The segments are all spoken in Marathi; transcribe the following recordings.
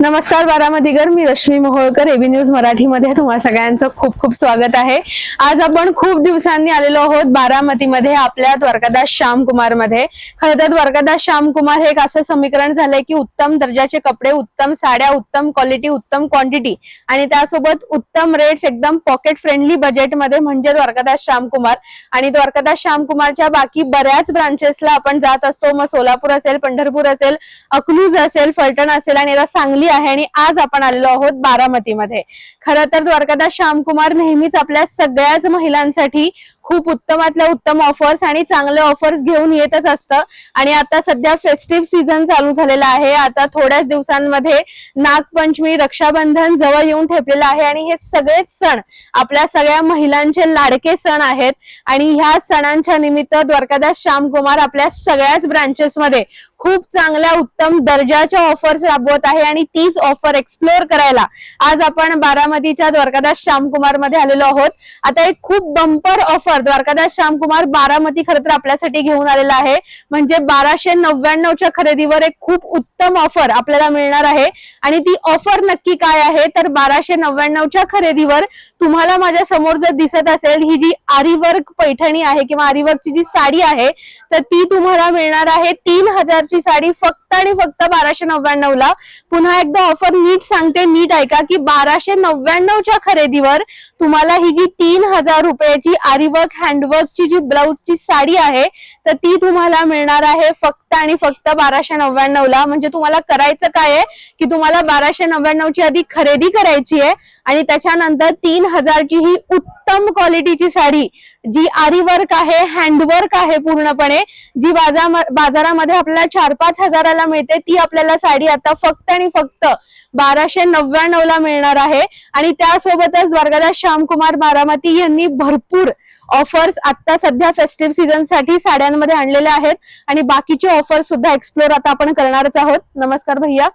नमस्कार बारामतीकर, मी रश्मी मोहोळकर, एबी न्यूज मराठीमध्ये तुम्हा सगळ्यांचं खूप खूप स्वागत आहे। आज आपण खूप दिवसांनी आलेलो आहोत बारामतीमध्ये आपल्या द्वारकादास श्यामकुमार मध्ये। खरं तर द्वारकादास श्यामकुमार हे एक असं समीकरण झालंय की उत्तम दर्जाचे कपडे, उत्तम साड्या, उत्तम क्वालिटी, उत्तम क्वांटिटी आणि त्यासोबत उत्तम रेट्स, एकदम पॉकेट फ्रेंडली बजेटमध्ये म्हणजे द्वारकादास श्यामकुमार। आणि द्वारकादास श्यामकुमारच्या बाकी बऱ्याच ब्रांचेसला आपण जात असतो, मग सोलापूर असेल, पंढरपूर असेल, अकलूज असेल, फलटण असेल आणि आता सांगली आहे। आणि आज आपण आलेलो आहोत बारामतीमध्ये। खरं तर द्वारकादास श्यामकुमार नेहमीच आपल्या सगळ्याच महिलांसाठी खूप उत्तमातल्या उत्तम ऑफर्स आणि चांगले ऑफर्स घेऊन येतच असतं। आणि आता सध्या फेस्टिव्ह सीझन चालू झालेला आहे। आता थोड्याच दिवसांमध्ये नागपंचमी, रक्षाबंधन जवळ येऊन ठेपलेलं आहे आणि हे सगळेच सण आपल्या सगळ्या महिलांचे लाडके सण आहेत। आणि ह्या सणांच्या निमित्त द्वारकादास श्यामकुमार आपल्या सगळ्याच ब्रांचेसमध्ये खूप चांगल्या उत्तम दर्जाच्या ऑफर्स राबवत आहे। आणि तीच ऑफर एक्सप्लोर करायला आज आपण बारामतीच्या द्वारकादास श्यामकुमार मध्ये आलेलो आहोत। आता एक खूप बंपर ऑफर द्वारकादास श्यामकुमार बारामती खरं तर आपल्यासाठी घेऊन आलेला आहे। म्हणजे 1299च्या खरेदीवर एक खूप उत्तम ऑफर आपल्याला मिळणार आहे। आणि ती ऑफर नक्की काय आहे तर 1299च्या खरेदीवर तुम्हाला माझ्या समोर जर दिसत असेल ही जी आरीवर्क पैठणी आहे किंवा आरीवर्कची जी साडी आहे तर ती तुम्हाला मिळणार आहे 3000 ची साडी फक्त आणि फक्त 1299ला। पुन्हा एकदा ऑफर नीट सांगते, नीट ऐका की 1299च्या खरेदीवर तुम्हाला ही जी 3000 रुपयाची आरीवर्क हँडवर्कची जी ब्लाउजची साडी आहे तर ती तुम्हाला मिळणार आहे फक्त आणि फक्त 1299ला। म्हणजे तुम्हाला करायचं काय आहे की तुम्हाला 1299ची आधी खरेदी करायची आहे आणि त्याच्यानंतर 3000 ची ही उत्तम क्वालिटीची साडी जी आरीवर्क आहे, हँडवर्क आहे पूर्णपणे, जी बाजारामध्ये आपल्याला 4-5 हजाराला मिळते, ती आपल्याला साडी आता फक्त आणि फक्त 1299ला मिळणार आहे। आणि त्यासोबतच द्वारकादास श्यामकुमार बारामती यांनी भरपूर ऑफर्स आता सध्या फेस्टिव्ह सीझन साठी साड्यांमध्ये आणलेले आहेत आणि बाकीचे ऑफर सुद्धा एक्सप्लोर आता आपण करणारच आहोत। नमस्कार भैया।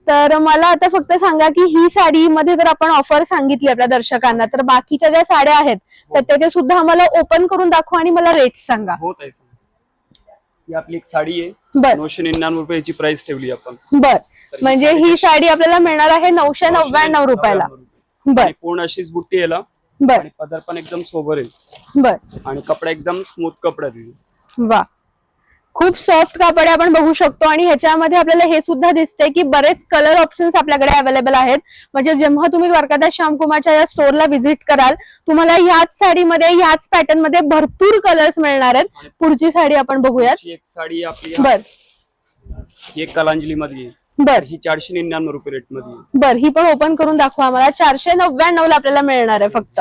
तर मला आता फक्त सांगा की ही साडी मध्ये जर आपण ऑफर सांगितली आपल्या दर्शकांना तर बाकीच्या ज्या साड्या आहेत तर त्याचे सुद्धा आम्हाला ओपन करून दाखवा आणि मला रेट्स सांगा। हो ताई, ही आपली एक साडी आहे, 999 रुपयाची प्राइस ठेवली आपण। बर, म्हणजे ही साडी आपल्याला मिळणार आहे 999 रुपयाला। बर, पूर्ण अशीच बुट्टी याला। बर, आणि पदर पण एकदम सोबर आहे। बर, आणि कपडा एकदम स्मूथ कपडा आहे। वा, खूप सॉफ्ट कापड आपण बघू शकतो। आणि ह्याच्यामध्ये आपल्याला हे सुद्धा दिसतंय की बरेच कलर ऑप्शन्स आपल्याकडे अवेलेबल आहेत। म्हणजे जेव्हा तुम्ही द्वारकादास श्यामकुमारच्या या स्टोअरला व्हिजिट कराल तुम्हाला ह्याच साडीमध्ये, ह्याच पॅटर्न मध्ये भरपूर कलर्स मिळणार आहेत। पुढची साडी आपण बघूयात। एक साडी आपली बर, एक कलांजली मध्ये, बर, ही 499 रुपये रेट मध्ये। बर, ही पण ओपन करून दाखवा आम्हाला। 499ला आपल्याला मिळणार आहे फक्त।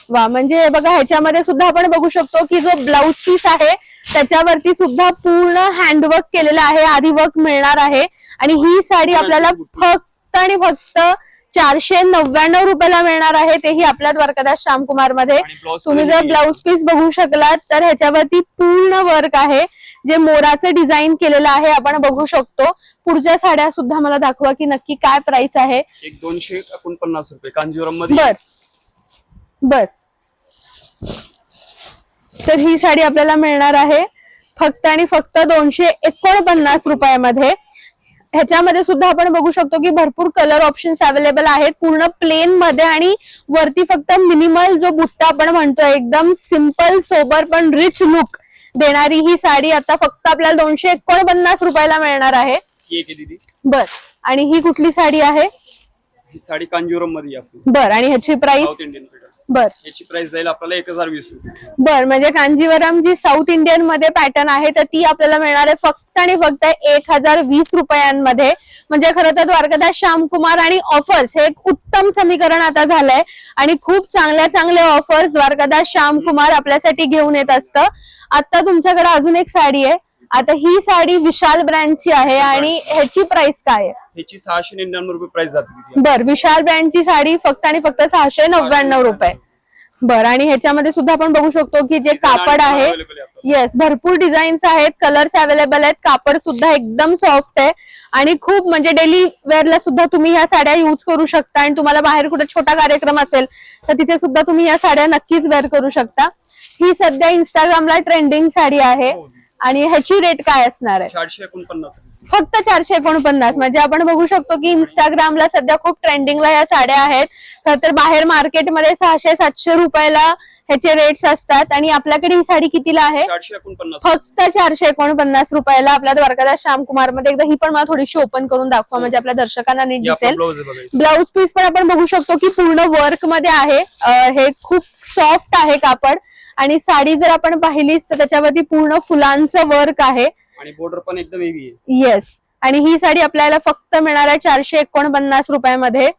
वा, म्हणजे हे बघा, ह्याच्यामध्ये सुद्धा आपण बघू शकतो की जो ब्लाउज पीस आहे त्याच्यावरती सुद्धा पूर्ण हँडवर्क केलेलं आहे, आरी वर्क मिळणार आहे। आणि ही साडी आपल्याला फक्त आणि फक्त 499 रुपयाला मिळणार आहे, तेही आपल्या द्वारकादास श्यामकुमार मध्ये। तुम्ही जर ब्लाउज पीस बघू शकलात तर ह्याच्यावरती पूर्ण वर्क आहे, जे मोराचं डिझाईन केलेलं आहे, आपण बघू शकतो। पुढच्या साड्या सुद्धा मला दाखवा की नक्की काय प्राइस आहे। एक 249 रुपये कांजीवरम मध्ये। बर, बर, तर ही साडी आपल्याला मिळणार आहे फक्त आणि फक्त 249 रुपयामध्ये। ह्याच्यामध्ये सुद्धा आपण बघू शकतो की भरपूर कलर ऑप्शन्स अवेलेबल आहेत, पूर्ण प्लेन मध्ये आणि वरती फक्त मिनिमल जो बुट्टा आपण म्हणतोय, एकदम सिंपल सोबर पण रिच लुक देणारी ही साडी आता फक्त आपल्याला 249 रुपयाला मिळणार आहे। बर, आणि ही कुठली साडी आहे? ही साडी कांजीवरम मध्ये आहे। बर, आणि ह्याची प्राइस? बर, याची प्राइस जाईल आपल्याला 1020 रुपये। बर, म्हणजे कांजीवरम जी साऊथ इंडियन मध्ये पॅटर्न आहे तर ती आपल्याला मिळणार आहे फक्त आणि फक्त 1020 रुपयांमध्ये। म्हणजे खरं तर द्वारकादास श्यामकुमार आणि ऑफर्स हे एक उत्तम समीकरण आता झालंय आणि खूप चांगल्या ऑफर्स द्वारकादास श्यामकुमार आपल्यासाठी घेऊन येत असतं। आता तुमच्याकडे अजून एक साडी आहे, आता ही साडी विशाल ब्रँडची आहे आणि ह्याची प्राइस काय आहे? ह्याची 699 रुपये प्राइस जाते। बर, विशाल ब्रँडची साडी फक्त आणि फक्त 699 रुपये। बर, आणि ह्याच्यामध्ये सुद्धा आपण बघू शकतो की जे कापड आहे, येस, भरपूर डिझाईन्स आहेत, कलर्स अवेलेबल आहेत, कापड सुद्धा एकदम सॉफ्ट आहे आणि खूप म्हणजे डेली वेअरला सुद्धा तुम्ही ह्या साड्या यूज करू शकता। आणि तुम्हाला बाहेर कुठे छोटा कार्यक्रम असेल तर तिथे सुद्धा तुम्ही या साड्या नक्कीच वेअर करू शकता। ही सध्या इंस्टाग्रामला ट्रेंडिंग साडी आहे आणि ह्याची रेट काय असणार आहे? 449 फक्त 449. म्हणजे आपण बघू शकतो की इंस्टाग्रामला सध्या खूप ट्रेंडिंगला या साड्या आहेत. खर तर बाहेर मार्केटमध्ये 600-700 रुपयाला ह्याचे रेट्स असतात आणि आपल्याकडे ही साडी कितीला आहे? 449. फक्त 449 रुपयाला आपल्या द्वारकादास श्यामकुमार मध्ये. एकदा ही पण मला थोडीशी ओपन करून दाखवा म्हणजे आपल्या दर्शकांना नीट दिसेल. ब्लाउज पीस पण आपण बघू शकतो की पूर्ण वर्क मध्ये आहे. हे खूप सॉफ्ट आहे कापड आणि साडी जर आपण पाहिलीच तर त्याच्यावरती पूर्ण फुलांचं वर्क आहे आणि बॉर्डर पण एकदम हेवी आहे. येस. आणि ही साडी आपल्याला फक्त मिळणार आहे 449 रुपयामध्ये.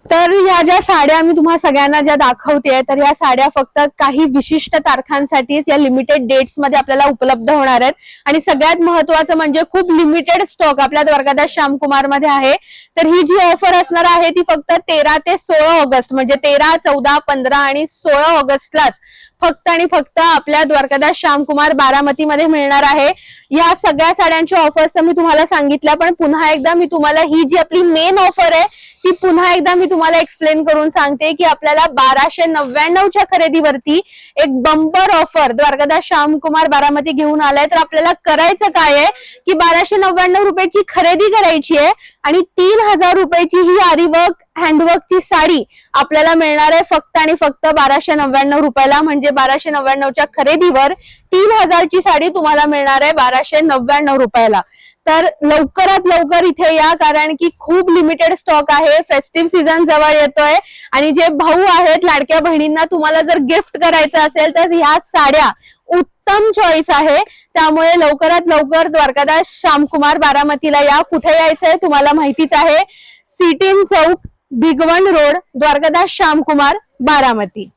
तर ह्या ज्या साड्या मी तुम्हाला सगळ्यांना ज्या दाखवते तर ह्या साड्या फक्त काही विशिष्ट तारखांसाठीच या लिमिटेड डेट्स मध्ये आपल्याला उपलब्ध होणार आहेत आणि सगळ्यात महत्वाचं म्हणजे खूप लिमिटेड स्टॉक आपल्या द्वारकादास श्यामकुमार मध्ये आहे. तर ही जी ऑफर असणार आहे ती फक्त 13 ते 16 ऑगस्ट म्हणजे 13, 14, 15 आणि 16 ऑगस्टलाच फक्त आणि फक्त आपल्या द्वारकादास श्यामकुमार बारामतीमध्ये मिळणार आहे. या सगळ्या साड्यांच्या ऑफर्स मी तुम्हाला सांगितल्या पण पुन्हा एकदा मी तुम्हाला ही जी आपली मेन ऑफर आहे ती पुन्हा एकदा मी तुम्हाला एक्सप्लेन करून सांगते की आपल्याला 1299च्या खरेदीवरती एक बंपर ऑफर द्वारकादास श्यामकुमार बारामती घेऊन आलाय. तर आपल्याला करायचं काय आहे की 1299 रुपयाची खरेदी करायची आहे आणि 3000 रुपयाची ही आरीवर्क हँडवर्कची साडी आपल्याला मिळणार आहे फक्त आणि फक्त 1299 रुपयाला. म्हणजे 1299च्या खरेदीवर 3000 ची साडी तुम्हाला मिळणार आहे 1299 रुपयाला. तर लवकरात लवकर इथे या कारण की खूप लिमिटेड स्टॉक आहे. फेस्टिव्ह सीझन जवळ येतोय आणि जे भाऊ आहेत लाडक्या बहिणींना तुम्हाला जर गिफ्ट करायचं असेल तर ह्या साड्या उत्तम चॉईस आहे. त्यामुळे लवकरात लवकर द्वारकादास श्यामकुमार बारामतीला या. कुठे यायचंय तुम्हाला माहितीच आहे. सिटीन चौक, भिगवण रोड, द्वारकादास श्यामकुमार बारामती.